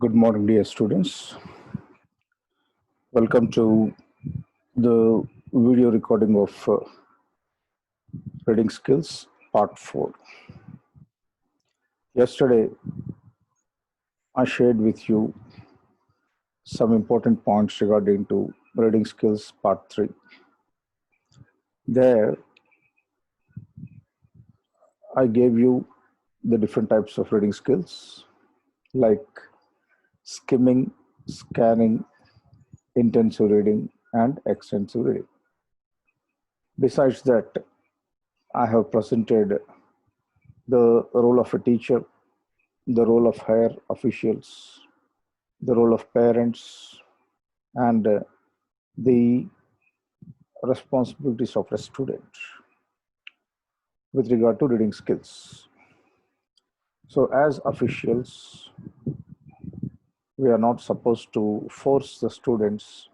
Good morning, dear students. Welcome to the video recording of reading skills part 4. Yesterday, I shared with you some important points regarding to reading skills part 3. There, I gave you the different types of reading skills like skimming, scanning, intensive reading, and extensive reading. Besides that, I have presented the role of a teacher, the role of higher officials, the role of parents, and the responsibilities of a student with regard to reading skills. So, as officials, we are not supposed to force the students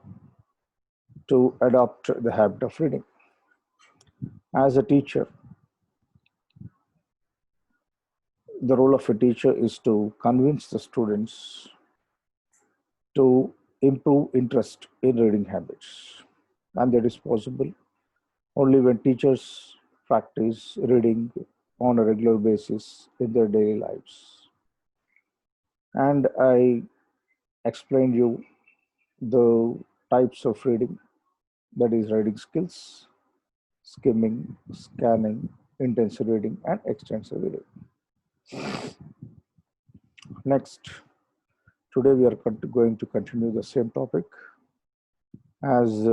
to adopt the habit of reading. As a teacher, the role of a teacher is to convince the students to improve interest in reading habits. And that is possible only when teachers practice reading on a regular basis in their daily lives. And I explained you the types of reading, that is reading skills, skimming, scanning, intensive reading, and extensive reading. Next, today we are going to continue the same topic as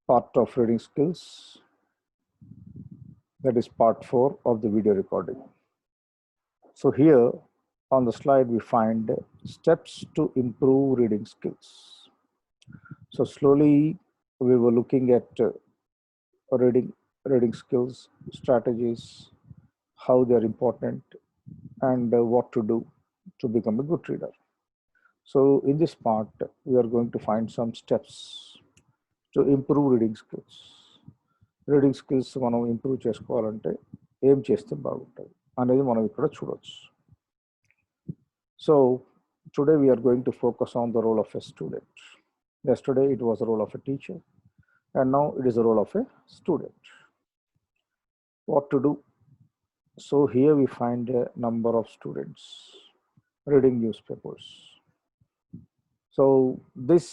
part of reading skills, that is part 4 of the video recording. So here on the slide we find steps to improve reading skills. So slowly we were looking at reading skills, strategies, how they are important, and what to do to become a good reader. So in this part, we are going to find some steps to improve reading skills. Reading skills మనం improve చేసుకోవాలంటే ఏం చేస్తే బాగుంటుంది అనేది మనం ఇక్కడ చూడవచ్చు. So today we're going to focus on the role of a student. Yesterday it was the role of a teacher, and now it is the role of a student. What to do? So here we find a number of students reading newspapers. So this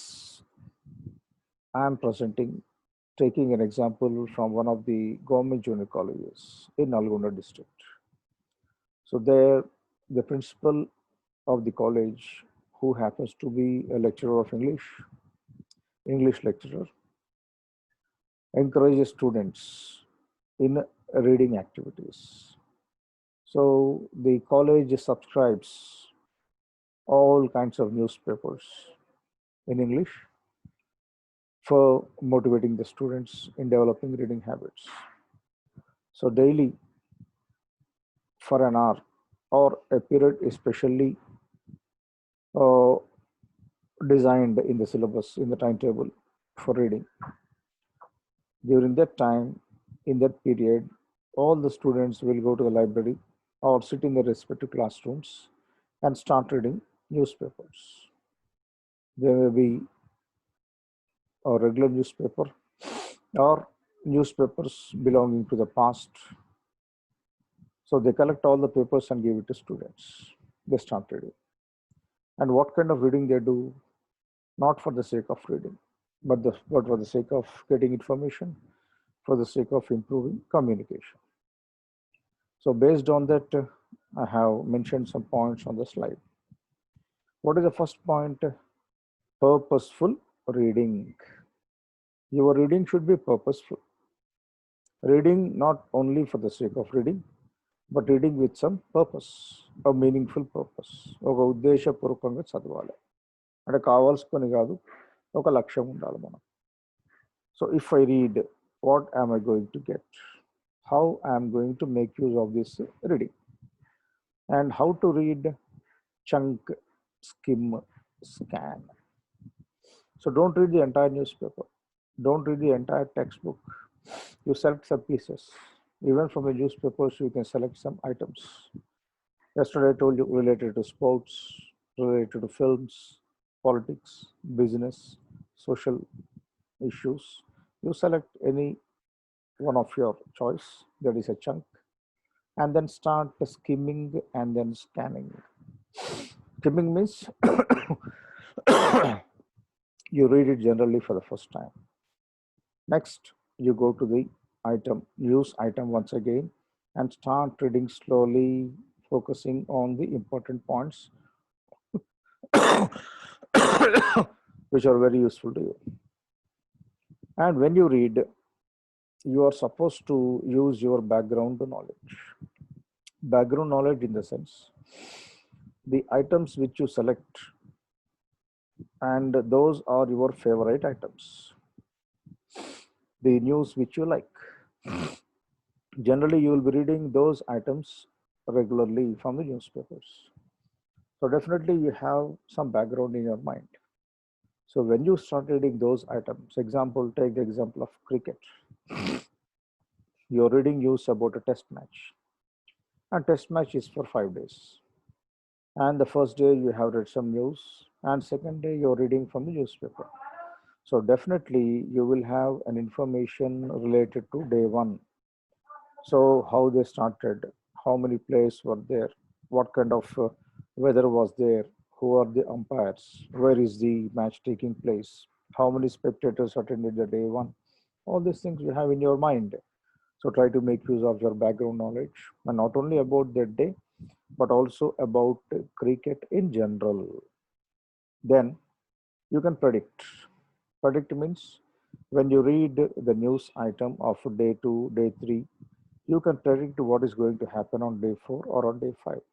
I am presenting, taking an example from one of the government junior colleges in Nalgonda district. So there, the principal of the college, who happens to be a lecturer of English lecturer, encourages students in reading activities. So the college subscribes all kinds of newspapers in English for motivating the students in developing reading habits. So daily, for an hour or a period especially designed in the syllabus, in the timetable for reading. During that time, in that period, all the students will go to the library or sit in their respective classrooms and start reading newspapers. There may be a regular newspaper or newspapers belonging to the past. So they collect all the papers and give it to students. They start reading. And what kind of reading they do? Not for the sake of reading, but for the sake of getting information, for the sake of improving communication. So based on that, I have mentioned some points on the slide. What is the first point? Purposeful reading. Your reading should be purposeful. Reading not only for the sake of reading, but reading with some purpose, a meaningful purpose. ఒక ఉద్దేశపూర్వకంగా చదవాలి, అంటే కావాల్సుకొని కాదు, ఒక లక్ష్యం ఉండాలి మనం. So if I read, what am I going to get? How I am going to make use of this reading? And how to read? Chunk, skim, scan. So don't read the entire newspaper. Don't read the entire textbook. You select some pieces. Even from the newspapers, you can select some items. Yesterday I told you related to sports, related to films, politics, business, social issues. You select any one of your choice, that is a chunk, and then start skimming and then scanning. Skimming means you read it generally for the first time. Next, you go to the news item once again, and start reading slowly, focusing on the important points which are very useful to you. And when you read, you are supposed to use your background knowledge. Background knowledge in the sense, the items which you select, and those are your favorite items, the news which you like. Generally, you will be reading those items regularly from the newspapers. So definitely you have some background in your mind. So when you start reading those items, example, take the example of cricket. You're reading news about a test match. And test match is for 5 days. And the first day you have read some news, and second day you're reading from the newspaper. So definitely you will have an information related to day one. So how they started, how many players were there, what kind of weather was there, who are the umpires, where is the match taking place, how many spectators attended the day one. All these things you have in your mind. So try to make use of your background knowledge, and not only about that day, but also about cricket in general. Then you can predict. Predict means when you read the news item of day two, day three, you can predict what is going to happen on day four or on day five,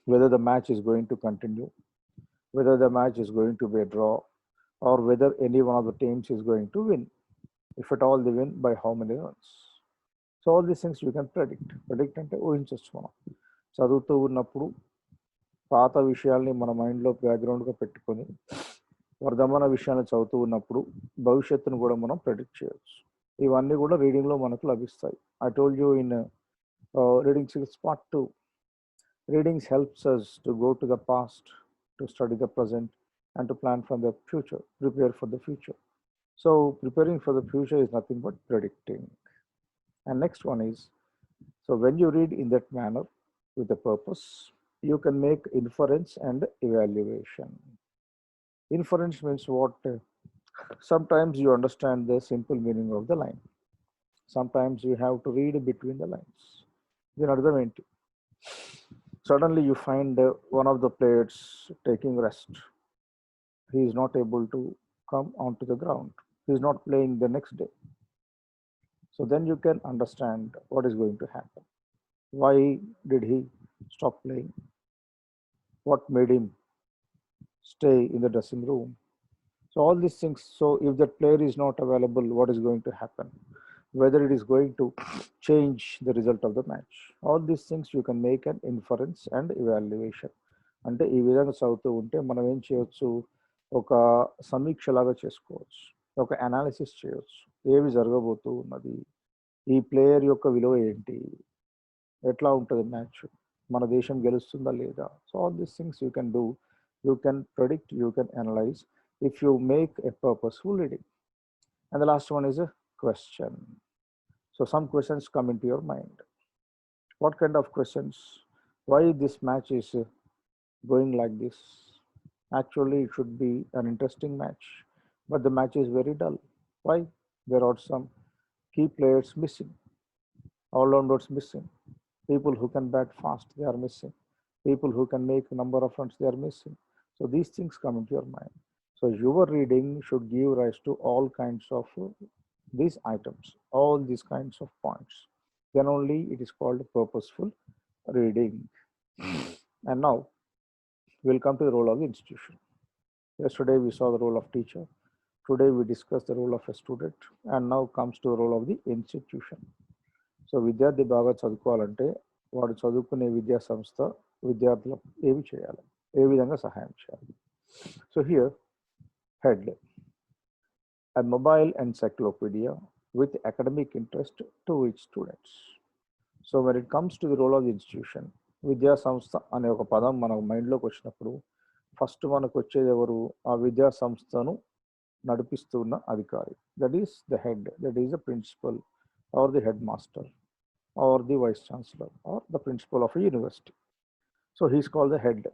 whether the match is going to continue, whether the match is going to be a draw, or whether any one of the teams is going to win. If at all they win, by how many runs. So all these things you can predict. Predict అంటే ఊహించవచ్చు మనం. చదువుతూ ఉన్నప్పుడు పాత విషయాల్ని మన మైండ్లో బ్యాక్గ్రౌండ్గా పెట్టుకొని వర్ధమాన విషయాన్ని చదువుతూ ఉన్నప్పుడు భవిష్యత్తును కూడా మనం ప్రెడిక్ట్ చేయవచ్చు. ఇవన్నీ కూడా రీడింగ్లో మనకు లభిస్తాయి. I told you in reading skills part 2. Readings helps us to go to the past, to study the present, and to plan for the future, prepare for the future. So preparing for the future is nothing but predicting. And next one is, so when you read in that manner with a purpose, you can make inference and evaluation. Inference means what? Sometimes you understand the simple meaning of the line. Sometimes you have to read between the lines. Then అర్థం ఏంటి? Suddenly you find one of the players taking rest. He is not able to come onto the ground. He is not playing the next day. So then you can understand what is going to happen. Why did he stop playing? What made him stay in the dressing room? So all these things. So if that player is not available, what is going to happen? Whether it is going to change the result of the match. All these things you can make an inference and evaluation. అంటే ఈ విధంగా చదువుతూ ఉంటే మనం ఏం చేయొచ్చు, ఒక సమీక్షలాగా చేసుకోవచ్చు, ఒక అనాలిసిస్ చేయొచ్చు. ఏవి జరగబోతూ ఉన్నది, ఈ ప్లేయర్ యొక్క విలువ ఏంటి, ఎట్లా ఉంటుంది మ్యాచ్, మన దేశం గెలుస్తుందా లేదా. So all these things you can do, you can predict, you can analyse if you make a purposeful reading. And the last one is a question. So some questions come into your mind. What kind of questions? Why this match is going like this? Actually, it should be an interesting match, but the match is very dull. Why? There are some key players missing, all-rounders missing, people who can bat fast, they are missing, people who can make a number of runs, they are missing. So these things come into your mind. So your reading should give rise to all kinds of these items, all these kinds of points. Then only it is called purposeful reading. And now we'll come to the role of the institution. Yesterday we saw the role of teacher. Today we discuss the role of a student. And now comes to the role of the institution. So విద్యార్థి బాగా చదువుకోవాలంటే వాడు చదువుకునే విద్యా సంస్థ విద్యార్థులకు ఏమి చేయాలి, ఏ విధంగా సహాయం చేయాలి. So here head, a mobile encyclopedia with academic interest to its students. So when it comes to the role of the institution, విద్యా సంస్థ అనే ఒక పదం మన మైండ్లోకి వచ్చినప్పుడు ఫస్ట్ మనకు వచ్చేది ఎవరు? ఆ విద్యా సంస్థను నడిపిస్తున్న అధికారి. That is the head, that is the principal or the head master or the vice chancellor or the principal of a university. So he's called the head.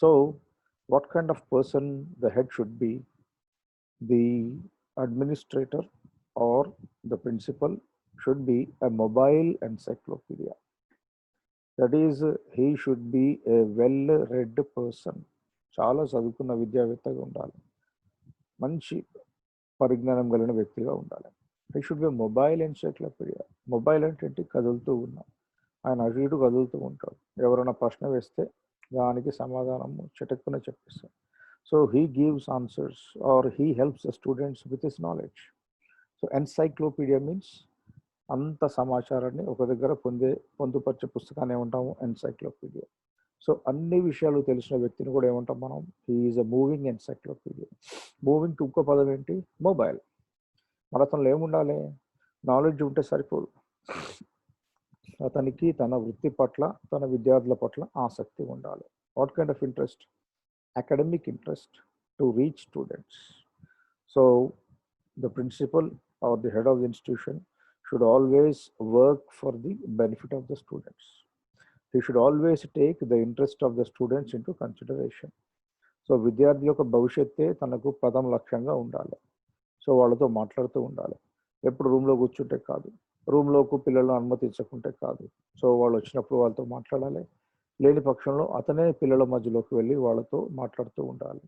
So what kind of person the head should be? The administrator or the principal should be a mobile encyclopedia. That is, he should be a well-read person. చాలా చదువుకున్న విద్యావేత్తగా ఉండాలి, మంచి పరిజ్ఞానం కలిగిన వ్యక్తిగా ఉండాలి. He should be mobile encyclopaedia. Mobile అంటే ఏంటి? కదులుతూ ఉన్నాం, ఆయన అటు ఇటు కదులుతూ ఉంటాడు. ఎవరైనా ప్రశ్న వేస్తే దానికి సమాధానము చటుక్కున చెప్పేస్తాడు. So he gives answers or he helps the students with his knowledge. So encyclopaedia means అంత సమాచారాన్ని ఒక దగ్గర పొందుపరిచే పుస్తకాన్ని ఏమంటాము? ఎన్సైక్లోపీడియా. సో అన్ని విషయాలు తెలిసిన వ్యక్తిని కూడా ఏమంటాం మనం? He is a moving encyclopedia. మూవింగ్కి ఇంకో పదం ఏంటి? మొబైల్. మన అతనిలో ఏముండాలి? నాలెడ్జ్ ఉంటే సరిపోదు, అతనికి తన వృత్తి పట్ల, తన విద్యార్థుల పట్ల ఆసక్తి ఉండాలి. What kind of interest? Academic interest to reach students. So the principal or the head of the institution should always work for the benefit of the students. He should always take the interest of the students into consideration. So విద్యార్థి యొక్క భవిష్యత్తే తనకు ప్రథమ లక్ష్యంగా ఉండాలి. So వాళ్ళతో మాట్లాడుతూ ఉండాలి. ఎప్పుడు రూమ్లో కూర్చుంటే కాదు, రూమ్లోకి పిల్లలను అనుమతించకుంటే కాదు. సో వాళ్ళు వచ్చినప్పుడు వాళ్ళతో మాట్లాడాలి. లేని పక్షంలో అతనే పిల్లల మధ్యలోకి వెళ్ళి వాళ్ళతో మాట్లాడుతూ ఉండాలి.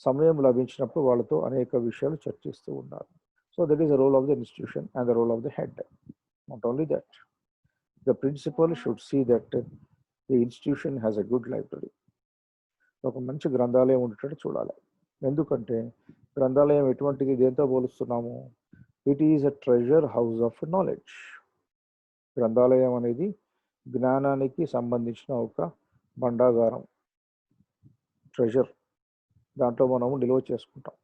సమయం లభించినప్పుడు వాళ్ళతో అనేక విషయాలు చర్చిస్తూ ఉండాలి. So that is the role of the institution and the role of the head. Not only that, the principal should see that the institution has a good library. ఒక మంచి గ్రంథాలయం ఉండేటట్టు చూడాలి. ఎందుకంటే గ్రంథాలయం ఎటువంటిది? దేంతో పోలుస్తున్నాము? It is a treasure house of knowledge. గ్రంథాలయం అనేది జ్ఞానానికి సంబంధించిన ఒక భండాగారం, ట్రెజర్. దాంట్లో మనము నిల్వ చేసుకుంటాం.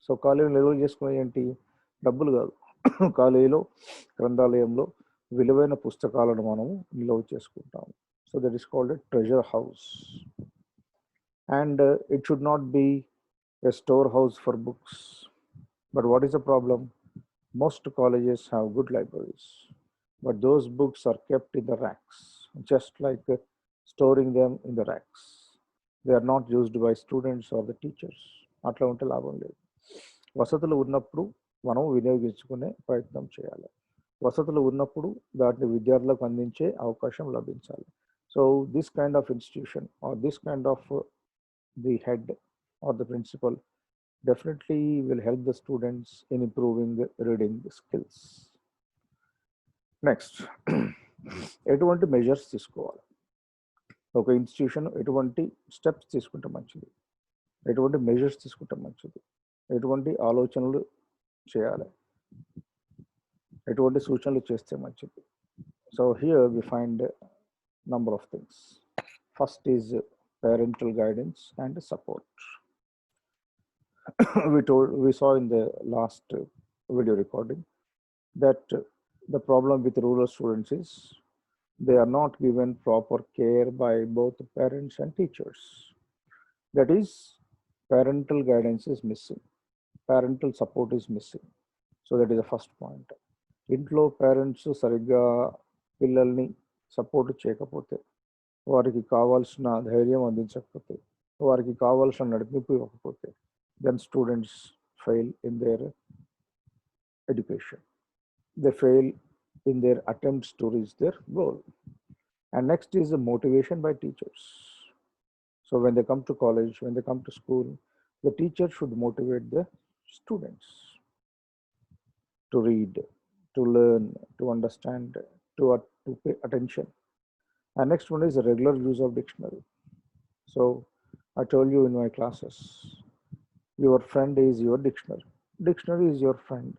సో కాలేజీలో నిల్వ చేసుకునే ఏంటి? డబ్బులు కాదు. కాలేజీలో, గ్రంథాలయంలో విలువైన పుస్తకాలను మనము నిల్వ చేసుకుంటాము. So that is called a treasure house. And it should not be a store house for books. But what is the problem? Most colleges have good libraries, but those books are kept in the racks, just like storing them in the racks. They are not used by students or the teachers. అట్లా ఉంటే లాభం లేదు. వసతులు ఉన్నప్పుడు మనం వినియోగించుకునే ప్రయత్నం చేయాలి. వసతులు ఉన్నప్పుడు దాటిని విద్యార్థులకు అందించే అవకాశం లభించాలి. So this kind of institution or this kind of the head or the principal definitely will help the students in improving reading skills. Next, ఎటువంటి మెజర్స్ తీసుకోవాలి? ఒక ఇన్స్టిట్యూషన్ ఎటువంటి స్టెప్స్ తీసుకుంటే మంచిది? ఎటువంటి మెజర్స్ తీసుకుంటే మంచిది? ఎటువంటి ఆలోచనలు చేయాలి? ఎటువంటి సూచనలు చేస్తే మంచిది? So here we find number of things. First is parental guidance and support. We saw in the last video recording that the problem with rural students is they are not given proper care by both parents and teachers. That is, parental guidance is missing, parental support is missing. So that is the first point. ఇంట్లో parents సరిగ్గా పిల్లల్ని support చేయకపోతే, వారికి కావాల్సిన ధైర్యం అందించకపోతే, వారికి కావాల్సిన నడిపింపు ఇవ్వకపోతే, then students fail in their education. They fail in their attempts to reach their goal. And next is the motivation by teachers. So when they come to college, when they come to school, the teacher should motivate the students to read, to learn, to understand, to pay attention. And next one is the regular use of dictionary. So I told you in my classes, your friend is your dictionary. Dictionary is your friend.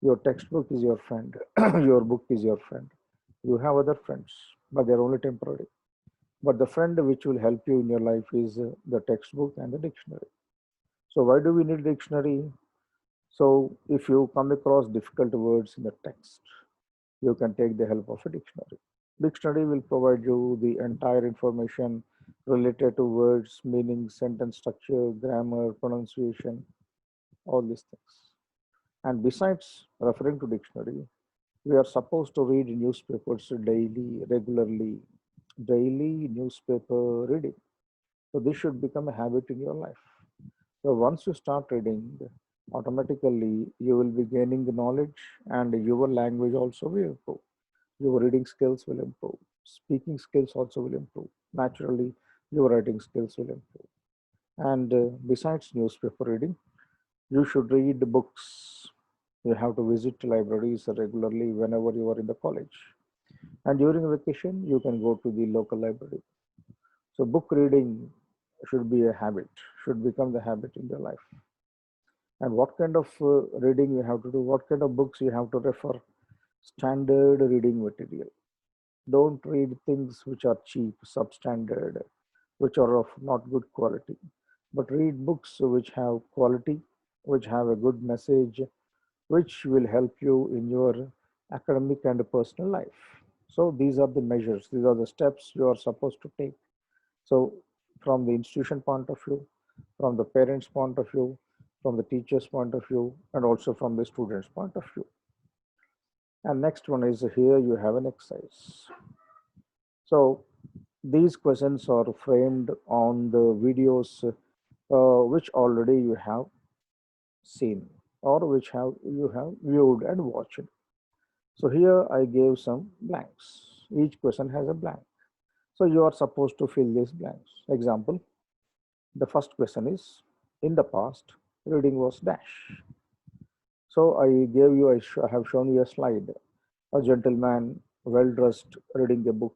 Your textbook is your friend. Your book is your friend. You have other friends, but they're only temporary. But the friend which will help you in your life is the textbook and the dictionary. So why do we need dictionary? So if you come across difficult words in the text, you can take the help of a dictionary. Dictionary will provide you the entire information related to words, meaning, sentence structure, grammar, pronunciation, all these things. And besides referring to dictionary, we are supposed to read newspapers daily, regularly, daily newspaper reading. So this should become a habit in your life. So once you start reading, automatically you will be gaining the knowledge and your language also will improve. Your reading skills will improve. Speaking skills also will improve. Naturally, your writing skills will improve. And besides newspaper reading, you should read the books. You have to visit libraries regularly whenever you are in the college. And during vacation, you can go to the local library. So book reading should be a habit, should become the habit in your life. And what kind of reading you have to do, what kind of books you have to refer, standard reading material. Don't read things which are cheap, substandard, which are of not good quality, but read books which have quality, which have a good message, which will help you in your academic and personal life. So these are the measures, these are the steps you are supposed to take. So from the institution point of view, from the parents' point of view, from the teacher's point of view, and also from the student's point of view. And next one is here you have an exercise. So these questions are framed on the videos which already you have seen or which have you have viewed and watched. So here I gave some blanks. Each question has a blank. So you are supposed to fill these blanks. Example, the first question is, in the past, reading was dash. So I have shown you a slide. A gentleman, well dressed, reading a book.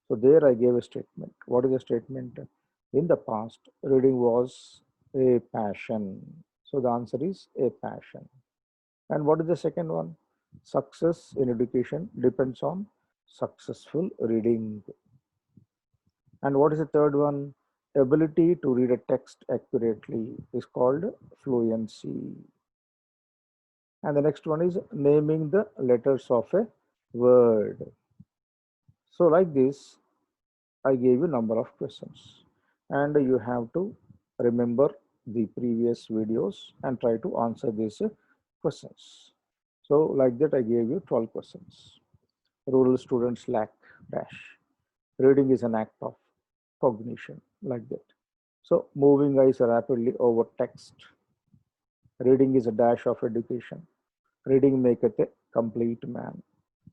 So there I gave a statement. What is the statement? In the past, reading was a passion. So the answer is a passion. And what is the second one? Success in education depends on successful reading. And what is the third one? Ability to read a text accurately is called fluency. And the next one is naming the letters of a word. So like this, I gave you number of questions and you have to remember the previous videos and try to answer these questions. So like that, I gave you 12 questions. Rural students lack dash. Reading is an act of cognition, like that. So moving eyes rapidly over text. Reading is a dash of education. Reading maketh a complete man.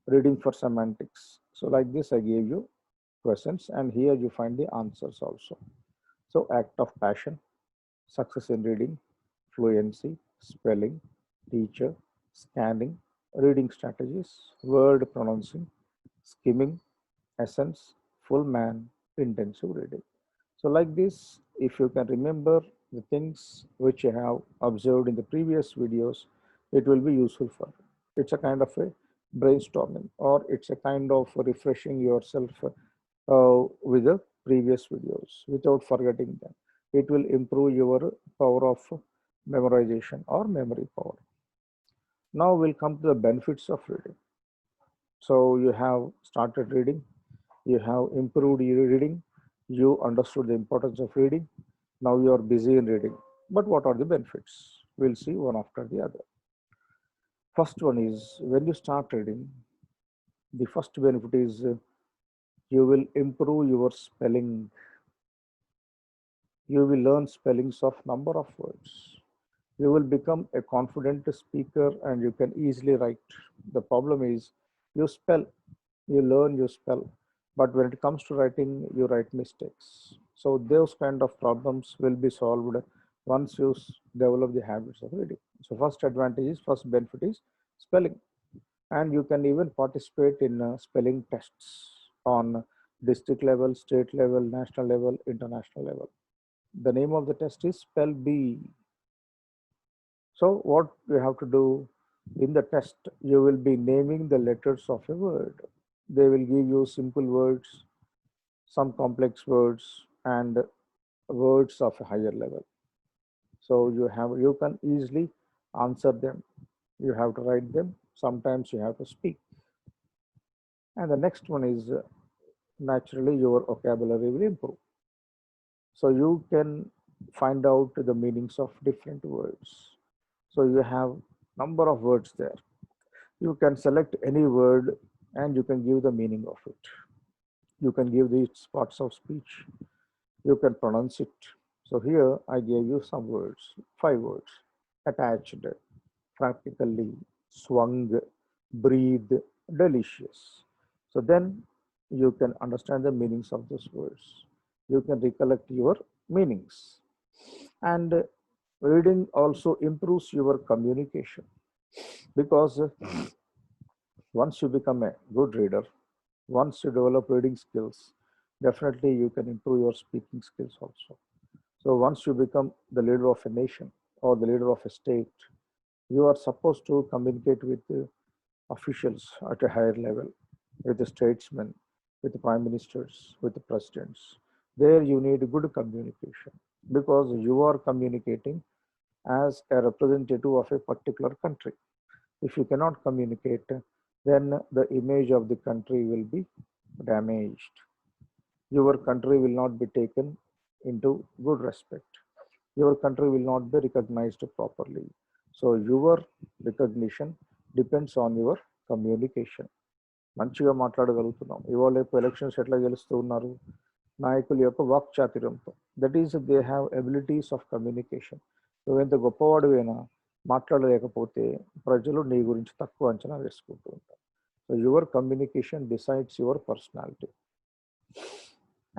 Reading for semantics. So like this, I gave you questions and here you find the answers also. So act of passion, success in reading, fluency, spelling, teacher, scanning, reading strategies, word pronouncing, skimming, essence, full man, intensive reading. So like this, if you can remember the things which you have observed in the previous videos, it will be useful for you. It's a kind of a brainstorming or it's a kind of refreshing yourself with the previous videos without forgetting them. It will improve your power of memorization or memory power. Now we'll come to the benefits of reading. So you have started reading, you have improved your reading, you understood the importance of reading. Now you are busy in reading. But what are the benefits? We'll see one after the other. First one is when you start reading, the first benefit is you will improve your spelling. You will learn spellings of number of words. You will become a confident speaker and you can easily write. The problem is you spell, you learn, you spell, but when it comes to writing, you write mistakes. So those kind of problems will be solved once you develop the habits of reading. So first advantage is, first benefit is spelling. And you can even participate in spelling tests on district level, state level, national level, international level. The name of the test is Spell Bee. So what you have to do in the test, you will be naming the letters of a word. They will give you simple words, some complex words, and words of a higher level. So you can easily answer them. You have to write them. Sometimes you have to speak. And the next one is naturally your vocabulary will improve. So you can find out the meanings of different words. So you have number of words there. You can select any word and you can give the meaning of it. You can give the parts of speech. You can pronounce it. So here I gave you some words, 5 words: attached, practically, swung, breathe, delicious. So then you can understand the meanings of those words. You can recollect your meanings. And reading also improves your communication because once you become a good reader, once you develop reading skills, definitely you can improve your speaking skills also. So once you become the leader of a nation or the leader of a state, you are supposed to communicate with the officials at a higher level, with the statesmen, with the prime ministers, with the presidents. There you need good communication because you are communicating as a representative of a particular country. If you cannot communicate, then the image of the country will be damaged. Your country will not be taken into good respect. Your country will not be recognized properly. So your recognition depends on your communication. మంచిగా మాట్లాడగలుగుతున్నాం. ఇవాళ రేపు elections ఎట్లా గెలుస్తూ ఉన్నారు? నాయకుల యొక్క వాక్చాతుర్యంతో. That is they have abilities of communication. నువ్వెంత గొప్పవాడివైనా మాట్లాడలేకపోతే ప్రజలు నీ గురించి తక్కువ అంచనా వేసుకుంటూ ఉంటారు. So your communication decides your personality.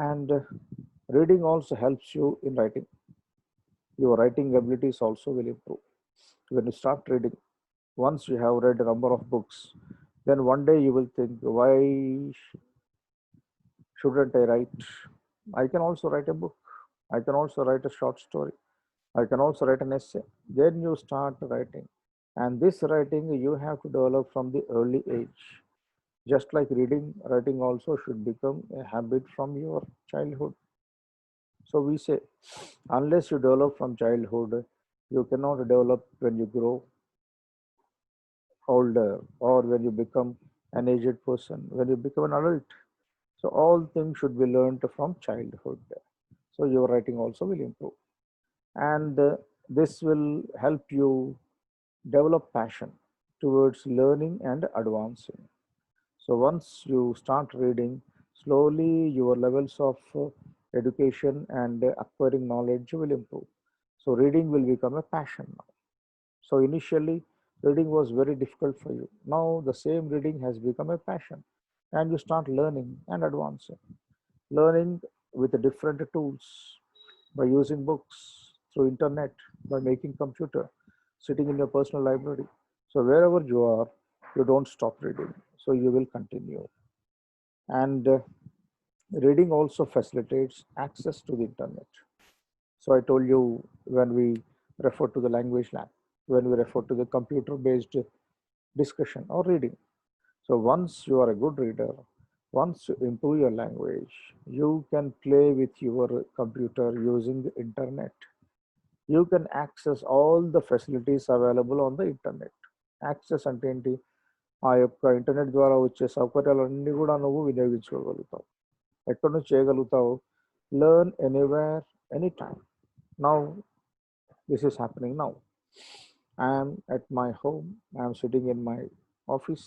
And reading also helps you in writing. Your writing abilities also will improve. When you start reading, once you have read a number of books, then one day you will think, why shouldn't I write? I can also write a book. I can also write a short story. I can also write an essay. Then you start writing. And this writing you have to develop from the early age. Just like reading, writing also should become a habit from your childhood. So we say, unless you develop from childhood, you cannot develop when you grow older or when you become an aged person, when you become an adult. So all things should be learned from childhood. So your writing also will improve. And this will help you develop passion towards learning and advancing. So once you start reading, slowly your levels of education and acquiring knowledge will improve. So reading will become a passion now. So initially, reading was very difficult for you. Now the same reading has become a passion, and you start learning and advancing. Learning with the different tools by using books, through internet, by making computer, sitting in your personal library. So wherever you are, you don't stop reading. So you will continue. And reading also facilitates access to the internet. So I told you when we refer to the language lab, when we refer to the computer-based discussion or reading. So once you are a good reader, once you improve your language, you can play with your computer using the internet. You can access all the facilities available on the internet. Access అంటే ఏంటి? ఆ యొక్క internet ద్వారా వచ్చే సౌకర్యాలన్నీ కూడా నువ్వు వినియోగించుకోగలుగుతావు. ఎక్కడి నుంచి చేయగలుగుతావు? Learn anywhere any time. Now this is happening now. I am at my home. I am sitting in my office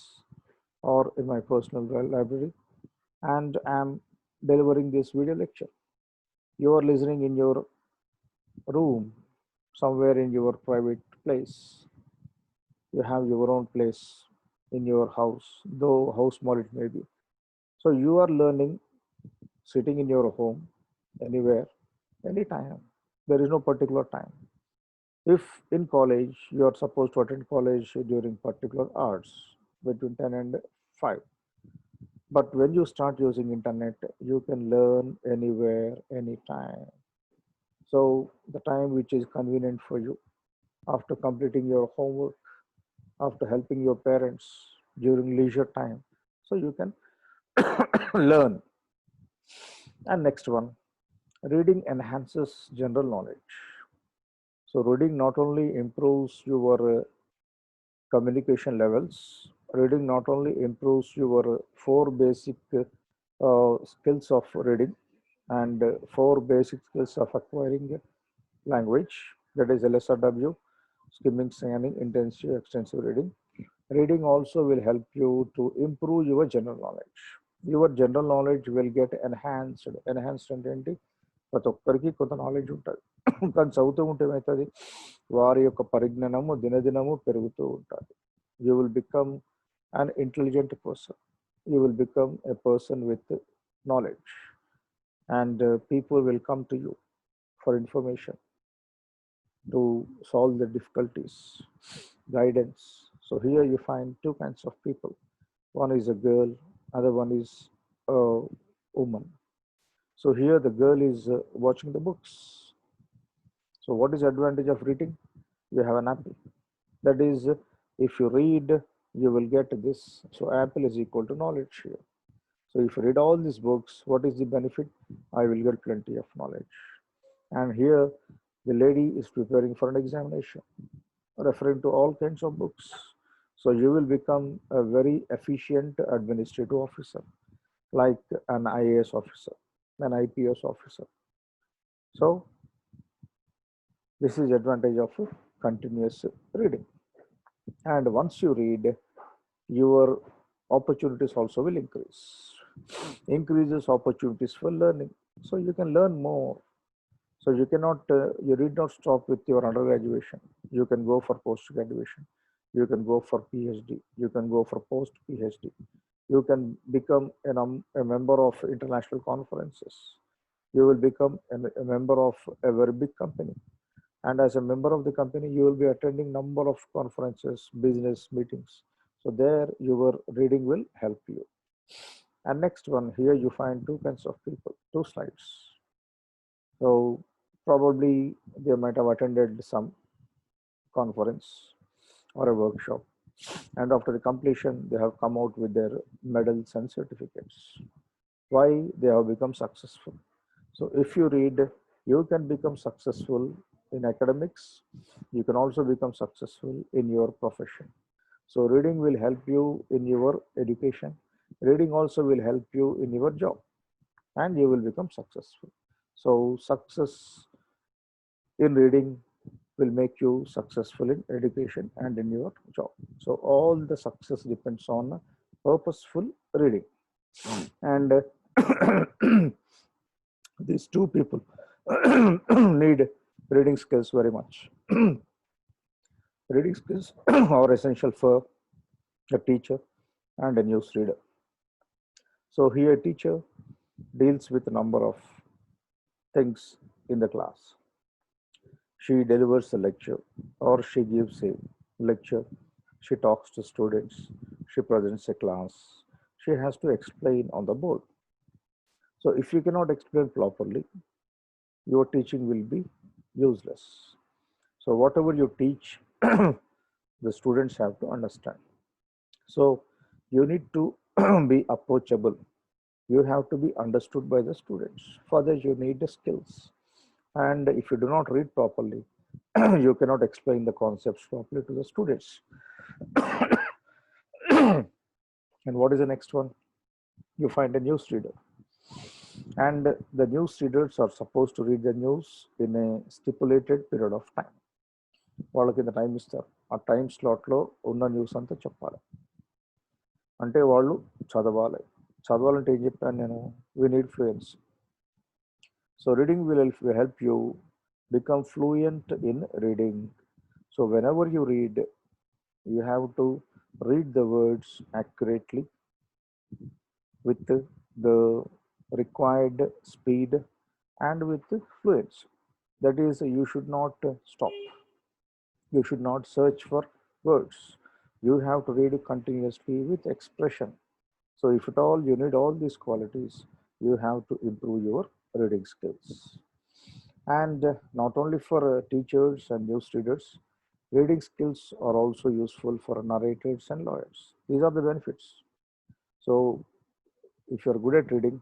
or in my personal library and I am delivering this video lecture. You are listening in your room, somewhere in your private place. You have your own place in your house, though how small it may be. So you are learning sitting in your home, anywhere, anytime. There is no particular time. If in college you are supposed to attend college during particular hours between 10 and 5, but when you start using internet, you can learn anywhere, anytime. So the time which is convenient for you after completing your homework, after helping your parents during leisure time, so you can learn. And next one, reading enhances general knowledge. So reading not only improves your communication levels reading not only improves your four basic skills of reading and four basic skills of acquiring language, that is LSRW, skimming, scanning, intensive, extensive reading. Reading also will help you to improve your general knowledge. Your general knowledge will get enhanced. Enhanced అంటే ఏంటి? ప్రతి ఒక్కరికి కొంత knowledge ఉంటుంది. కానీ చదువుతూ ఉంటే ఏమవుతుంది? వారి యొక్క పరిజ్ఞానము దినదినము పెరుగుతూ ఉంటుంది. You will become an intelligent person. You will become a person with knowledge, and people will come to you for information, to solve the difficulties, guidance. So here you find two kinds of people. One is a girl, other one is a woman. So here the girl is watching the books. So what is the advantage of reading? You have an apple. That is, if you read, you will get this. So apple is equal to knowledge here. So if you read all these books, what is the benefit? I will get plenty of knowledge. And here the lady is preparing for an examination, referring to all kinds of books. So you will become a very efficient administrative officer, like an IAS officer, an IPS officer. So this is the advantage of continuous reading. And once you read, your opportunities also will increase. Increases opportunities for learning. So you can learn more. So you cannot, you need not stop with your undergraduation. You can go for post graduation. You can go for PhD. You can go for post PhD. You can become a member of international conferences. You will become a member of a very big company. And as a member of the company, you will be attending number of conferences, business meetings. So there your reading will help you. And next one, here you find two kinds of people, two slides. So probably they might have attended some conference or a workshop, and after the completion they have come out with their medals and certificates. Why? They have become successful. So if you read, you can become successful in academics. You can also become successful in your profession. So reading will help you in your education. Reading also will help you in your job, and you will become successful. So success in reading will make you successful in education and in your job. So all the success depends on purposeful reading. And these two people need reading skills very much. Reading skills are essential for a teacher and a news reader. So here a teacher deals with a number of things in the class. She delivers a lecture, or she gives a lecture. She talks to students. She presents a class. She has to explain on the board. So if you cannot explain properly, your teaching will be useless. So whatever you teach, the students have to understand. So you need to be approachable. You have to be understood by the students. For that, you need the skills. And if you do not read properly, you cannot explain the concepts properly to the students. And what is the next one? You find a news reader. And the news readers are supposed to read the news in a stipulated period of time. వాళ్ళకి ఇంత time ఇస్తారు. ఆ time స్లాట్లో ఉన్న news అంతా చెప్పాలి. అంటే వాళ్ళు చదవాలి. చదవాలంటే ఏం చెప్పాను నేను? We need fluency. So reading will help you become fluent in reading. So whenever you read, you have to read the words accurately with the required speed and with fluency. That is, you should not stop. You should not search for words. You have to read continuously with expression. So if at all you need all these qualities, you have to improve your reading skills. And not only for teachers and news readers, reading skills are also useful for narrators and lawyers. These are the benefits. So if you're good at reading,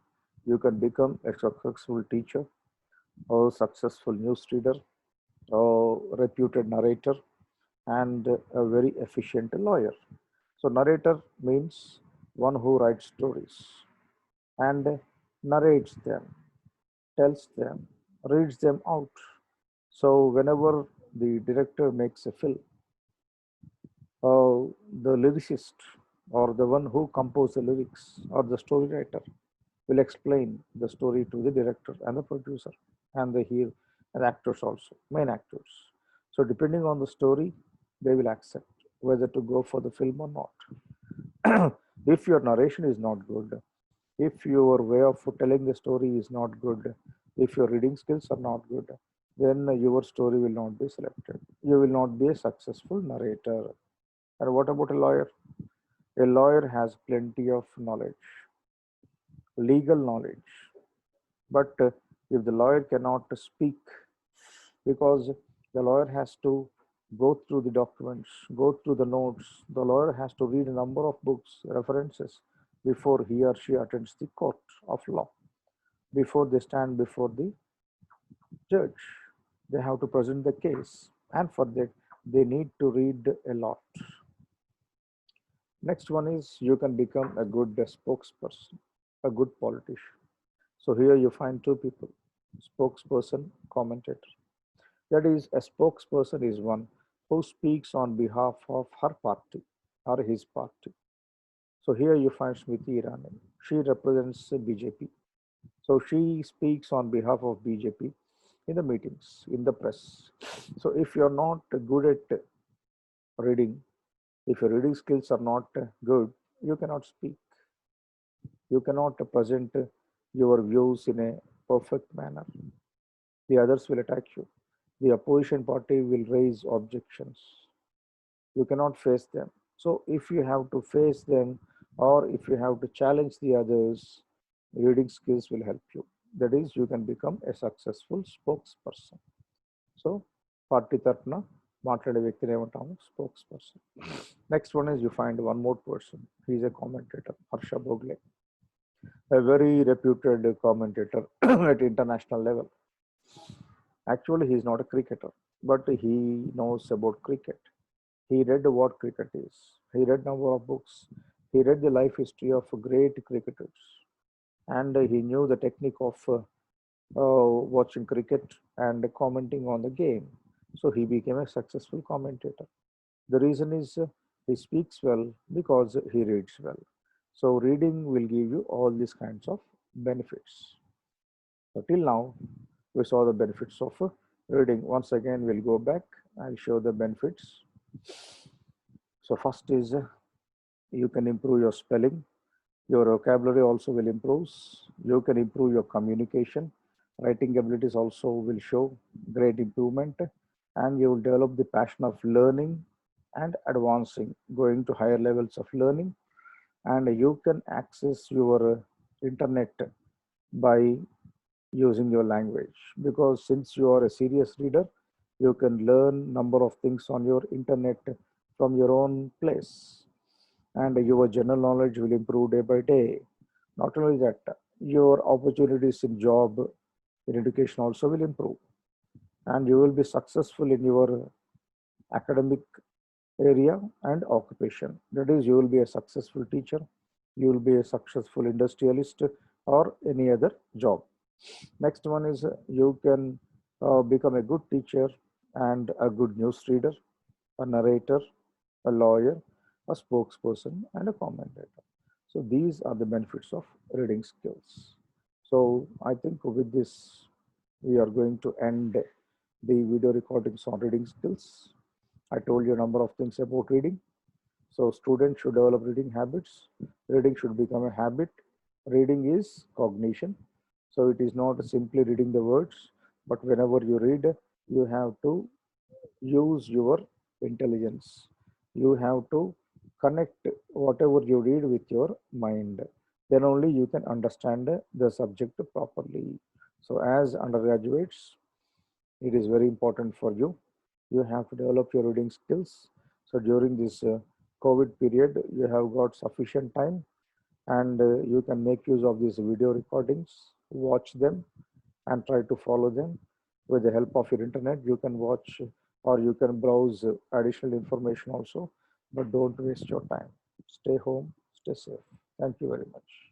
you can become a successful teacher or successful news reader or reputed narrator and a very efficient lawyer. So narrator means one who writes stories and narrates them, tells them, reads them out. So whenever the director makes a film, the lyricist or the one who composed the lyrics or the story writer will explain the story to the director and the producer and the hero and actors also, main actors. So depending on the story, they will accept whether to go for the film or not. If your narration is not good, if your way of telling the story is not good, if your reading skills are not good, then your story will not be selected. You will not be a successful narrator. And what about a lawyer? A lawyer has plenty of knowledge, legal knowledge. But if the lawyer cannot speak, because the lawyer has to go through the documents, go through the notes, the lawyer has to read a number of books, references before he or she attends the court of law, before they stand before the judge. They have to present the case, and for that, they need to read a lot. Next one is you can become a good spokesperson, a good politician. So here you find two people, spokesperson, commentator. That is, a spokesperson is one who speaks on behalf of her party or his party. So here you find Smriti Irani. She represents BJP. So she speaks on behalf of BJP in the meetings, in the press. So if you're not good at reading, if your reading skills are not good, you cannot speak. You cannot present your views in a perfect manner. The others will attack you. The opposition party will raise objections. You cannot face them. So if you have to face them or if you have to challenge the others, reading skills will help you. That is, you can become a successful spokesperson. So party tarpna మాట్లాడే వ్యక్తిని ఏమంటాము spokesperson. Next one is you find one more person. He is a commentator, Harsha Bhogle, a very reputed commentator at international level. Actually, he is not a cricketer, but he knows about cricket. He read what cricket is. He read number of books. He read the life history of great cricketers, and he knew the technique of watching cricket and commenting on the game. So he became a successful commentator. The reason is he speaks well because he reads well. So reading will give you all these kinds of benefits. So till now, we saw the benefits of reading. Once again, we'll go back. I'll show the benefits. So first is you can improve your spelling. Your vocabulary also will improve. You can improve your communication. Writing abilities also will show great improvement, and you will develop the passion of learning and advancing, going to higher levels of learning. And you can access your internet by using your language, because since you are a serious reader, you can learn number of things on your internet from your own place, and your general knowledge will improve day by day. Not only that, your opportunities in job, in education also will improve, and you will be successful in your academic area and occupation. That is, you will be a successful teacher, you will be a successful industrialist or any other job. Next one is you can become a good teacher and a good news reader, a narrator, a lawyer, a spokesperson, and a commentator. So these are the benefits of reading skills. So I think with this, we are going to end the video recordings on reading skills. I told you a number of things about reading. So students should develop reading habits. Reading should become a habit. Reading is cognition. So it is not simply reading the words, but whenever you read, you have to use your intelligence. You have to connect whatever you read with your mind. Then only you can understand the subject properly. So as undergraduates, it is very important for you. You have to develop your reading skills. So during this COVID period, you have got sufficient time, and you can make use of these video recordings, watch them and try to follow them. With the help of your internet, you can watch or you can browse additional information also, but don't waste your time. Stay home, stay safe. Thank you very much.